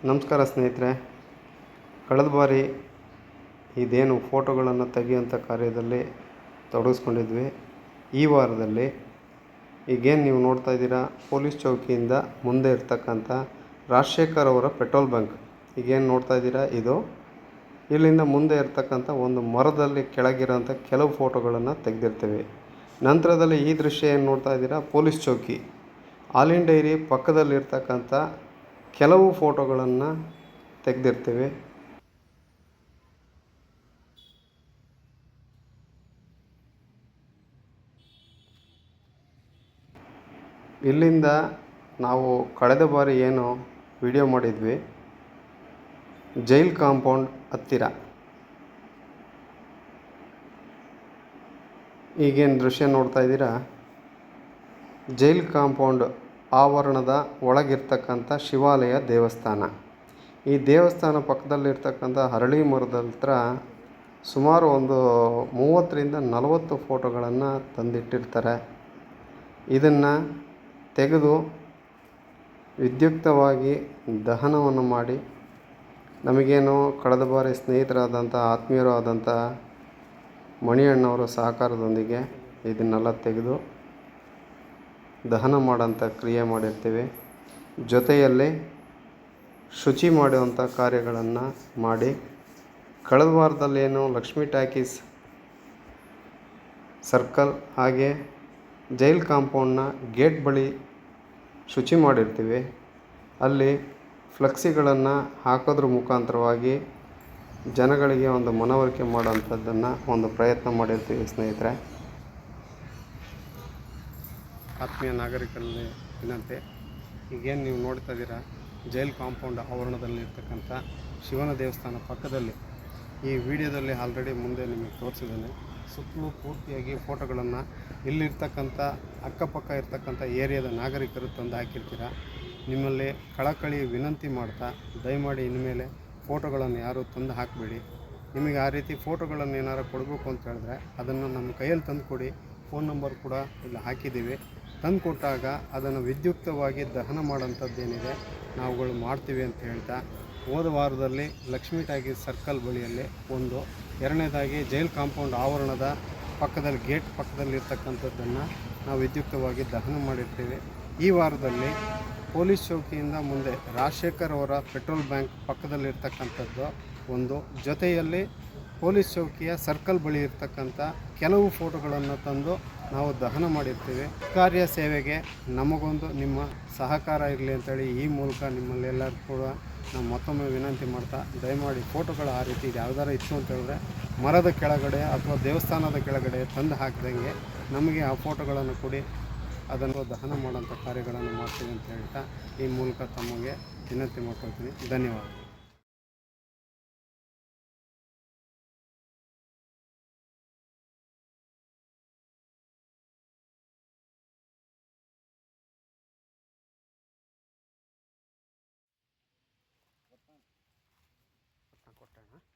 ನಮಸ್ಕಾರ ಸ್ನೇಹಿತರೆ. ಕಳೆದ ಬಾರಿ ಇದೇನು ಫೋಟೋಗಳನ್ನು ತೆಗೆಯುವಂಥ ಕಾರ್ಯದಲ್ಲಿ ತೊಡಗಿಸ್ಕೊಂಡಿದ್ವಿ. ಈ ವಾರದಲ್ಲಿ ಈಗೇನು ನೀವು ನೋಡ್ತಾ ಇದ್ದೀರಾ, ಪೊಲೀಸ್ ಚೌಕಿಯಿಂದ ಮುಂದೆ ಇರ್ತಕ್ಕಂಥ ರಾಜಶೇಖರ್ ಅವರ ಪೆಟ್ರೋಲ್ ಬಂಕ್ ಈಗೇನು ನೋಡ್ತಾ ಇದ್ದೀರಾ, ಇದು ಇಲ್ಲಿಂದ ಮುಂದೆ ಇರ್ತಕ್ಕಂಥ ಒಂದು ಮರದಲ್ಲಿ ಕೆಳಗಿರೋಂಥ ಕೆಲವು ಫೋಟೋಗಳನ್ನು ತೆಗೆದಿರ್ತೀವಿ. ನಂತರದಲ್ಲಿ ಈ ದೃಶ್ಯ ಏನು ನೋಡ್ತಾ ಇದ್ದೀರಾ, ಪೊಲೀಸ್ ಚೌಕಿ ಹಾಲಿನ್ ಡೈರಿ ಪಕ್ಕದಲ್ಲಿರ್ತಕ್ಕಂಥ ಕೆಲವು ಫೋಟೋಗಳನ್ನು ತೆಗೆದಿರ್ತೀವಿ. ಇಲ್ಲಿಂದ ನಾವು ಕಳೆದ ಬಾರಿ ಏನು ವಿಡಿಯೋ ಮಾಡಿದ್ವಿ, ಜೈಲ್ ಕಾಂಪೌಂಡ್ ಹತ್ತಿರ ಈಗೇನು ದೃಶ್ಯ ನೋಡ್ತಾ ಇದ್ದೀರಾ, ಜೈಲ್ ಕಾಂಪೌಂಡ್ ಆವರಣದ ಒಳಗಿರ್ತಕ್ಕಂಥ ಶಿವಾಲಯ ದೇವಸ್ಥಾನ. ಈ ದೇವಸ್ಥಾನ ಪಕ್ಕದಲ್ಲಿರ್ತಕ್ಕಂಥ ಅರಳಿ ಮರದ ಹತ್ರ ಸುಮಾರು ಒಂದು 30ರಿಂದ 40 ಫೋಟೋಗಳನ್ನು ತಂದಿಟ್ಟಿರ್ತಾರೆ. ಇದನ್ನು ತೆಗೆದು ವಿದ್ಯುಕ್ತವಾಗಿ ದಹನವನ್ನು ಮಾಡಿ, ನಮಗೇನು ಕಳೆದ ಬಾರಿ ಸ್ನೇಹಿತರಾದಂಥ ಆತ್ಮೀಯರು ಆದಂಥ ಮಣಿಯಣ್ಣವರ ಸಹಕಾರದೊಂದಿಗೆ ಇದನ್ನೆಲ್ಲ ತೆಗೆದು ದಹನ ಮಾಡೋಂಥ ಕ್ರಿಯೆ ಮಾಡಿರ್ತೀವಿ. ಜೊತೆಯಲ್ಲಿ ಶುಚಿ ಮಾಡುವಂಥ ಕಾರ್ಯಗಳನ್ನು ಮಾಡಿ, ಕಳೆದ ವಾರದಲ್ಲೇನು ಲಕ್ಷ್ಮೀ ಟಾಕೀಸ್ ಸರ್ಕಲ್ ಹಾಗೆ ಜೈಲ್ ಕಾಂಪೌಂಡ್ನ ಗೇಟ್ ಬಳಿ ಶುಚಿ ಮಾಡಿರ್ತೀವಿ. ಅಲ್ಲಿ ಫ್ಲೆಕ್ಸಿಗಳನ್ನು ಹಾಕೋದ್ರ ಮುಖಾಂತರವಾಗಿ ಜನಗಳಿಗೆ ಒಂದು ಮನವರಿಕೆ ಮಾಡೋವಂಥದ್ದನ್ನು ಒಂದು ಪ್ರಯತ್ನ ಮಾಡಿರ್ತೀವಿ ಸ್ನೇಹಿತರೆ. ಆತ್ಮೀಯ ನಾಗರಿಕರಲ್ಲಿ ವಿನಂತಿ, ಈಗೇನು ನೀವು ನೋಡ್ತಾ ಇದ್ದೀರಾ, ಜೈಲ್ ಕಾಂಪೌಂಡ್ ಆವರಣದಲ್ಲಿರ್ತಕ್ಕಂಥ ಶಿವನ ದೇವಸ್ಥಾನ ಪಕ್ಕದಲ್ಲಿ ಈ ವಿಡಿಯೋದಲ್ಲಿ ಆಲ್ರೆಡಿ ಮುಂದೆ ನಿಮಗೆ ತೋರಿಸಿದ್ದೇನೆ. ಸುತ್ತಲೂ ಪೂರ್ತಿಯಾಗಿ ಫೋಟೋಗಳನ್ನು ಇಲ್ಲಿರ್ತಕ್ಕಂಥ ಅಕ್ಕಪಕ್ಕ ಇರ್ತಕ್ಕಂಥ ಏರಿಯಾದ ನಾಗರಿಕರು ತಂದು ಹಾಕಿರ್ತೀರ. ನಿಮ್ಮಲ್ಲಿ ಕಳಕಳಿ ವಿನಂತಿ ಮಾಡ್ತಾ, ದಯಮಾಡಿ ಇನ್ಮೇಲೆ ಫೋಟೋಗಳನ್ನು ಯಾರೂ ತಂದು ಹಾಕಬೇಡಿ. ನಿಮಗೆ ಆ ರೀತಿ ಫೋಟೋಗಳನ್ನು ಏನಾರು ಕೊಡಬೇಕು ಅಂತ ಹೇಳಿದ್ರೆ ಅದನ್ನು ನಮ್ಮ ಕೈಯಲ್ಲಿ ತಂದು ಕೊಡಿ. ಫೋನ್ ನಂಬರ್ ಕೂಡ ಇಲ್ಲಿ ಹಾಕಿದ್ದೀವಿ. ತಂದು ಕೊಟ್ಟಾಗ ಅದನ್ನು ವಿದ್ಯುಕ್ತವಾಗಿ ದಹನ ಮಾಡೋಂಥದ್ದೇನಿದೆ ನಾವುಗಳು ಮಾಡ್ತೀವಿ ಅಂತ ಹೇಳ್ತಾ, ಹೋದ ವಾರದಲ್ಲಿ ಲಕ್ಷ್ಮೀ ಟಾಕೀಸ್ ಸರ್ಕಲ್ ಬಳಿಯಲ್ಲಿ ಒಂದು, ಎರಡನೇದಾಗಿ ಜೈಲ್ ಕಾಂಪೌಂಡ್ ಆವರಣದ ಪಕ್ಕದಲ್ಲಿ ಗೇಟ್ ಪಕ್ಕದಲ್ಲಿರ್ತಕ್ಕಂಥದ್ದನ್ನು ನಾವು ವಿದ್ಯುಕ್ತವಾಗಿ ದಹನ ಮಾಡಿರ್ತೀವಿ. ಈ ವಾರದಲ್ಲಿ ಪೊಲೀಸ್ ಚೌಕಿಯಿಂದ ಮುಂದೆ ರಾಜಶೇಖರ್ ಅವರ ಪೆಟ್ರೋಲ್ ಬ್ಯಾಂಕ್ ಪಕ್ಕದಲ್ಲಿರ್ತಕ್ಕಂಥದ್ದು ಒಂದು, ಜೊತೆಯಲ್ಲಿ ಪೊಲೀಸ್ ಚೌಕಿಯ ಸರ್ಕಲ್ ಬಳಿ ಇರ್ತಕ್ಕಂಥ ಕೆಲವು ಫೋಟೋಗಳನ್ನು ತಂದು ನಾವು ದಹನ ಮಾಡಿರ್ತೀವಿ. ಕಾರ್ಯ ಸೇವೆಗೆ ನಮಗೊಂದು ನಿಮ್ಮ ಸಹಕಾರ ಇರಲಿ ಅಂತೇಳಿ ಈ ಮೂಲಕ ನಿಮ್ಮಲ್ಲೆಲ್ಲರೂ ಕೂಡ ನಾವು ಮತ್ತೊಮ್ಮೆ ವಿನಂತಿ ಮಾಡ್ತಾ, ದಯಮಾಡಿ ಫೋಟೋಗಳು ಆ ರೀತಿ ಯಾವುದಾರು ಇತ್ತು ಅಂತ ಹೇಳಿದ್ರೆ ಮರದ ಕೆಳಗಡೆ ಅಥವಾ ದೇವಸ್ಥಾನದ ಕೆಳಗಡೆ ತಂದು ಹಾಕಿದಂಗೆ ನಮಗೆ ಆ ಫೋಟೋಗಳನ್ನು ಕೊಡಿ, ಅದನ್ನು ದಹನ ಮಾಡೋಂಥ ಕಾರ್ಯಗಳನ್ನು ಮಾಡ್ತೀವಿ ಅಂತ ಹೇಳ್ತಾ ಈ ಮೂಲಕ ತಮಗೆ ವಿನಂತಿ ಮಾಡ್ಕೊಳ್ತೀನಿ. ಧನ್ಯವಾದ. ಕೊಟ್ಟಣ